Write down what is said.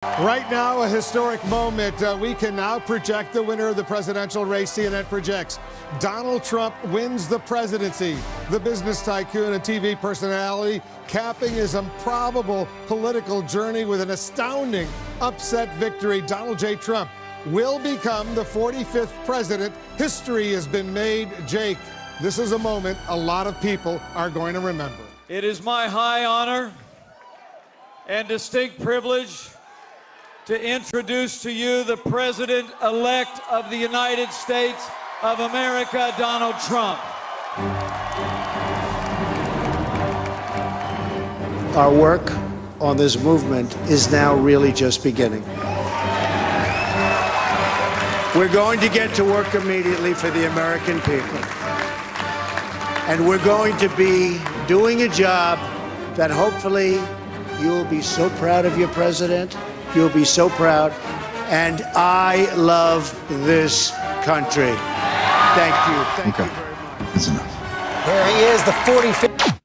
Right now, a historic moment. We can now project the winner of the presidential race. CNN projects Donald Trump wins the presidency. The business tycoon and TV personality capping his improbable political journey with an astounding upset victory. Donald J. Trump will become the 45th president. History has been made. Jake, this is a moment a lot of people are going to remember. It is my high honor and distinct privilege to introduce to you the President-elect of the United States of America, Donald Trump. Our work on this movement is now really just beginning. We're going to get to work immediately for the American people. And we're going to be doing a job that hopefully you'll be so proud of your president. You'll be so proud. And I love this country. Thank you. Thank you very much. That's enough. There he is, the 45th.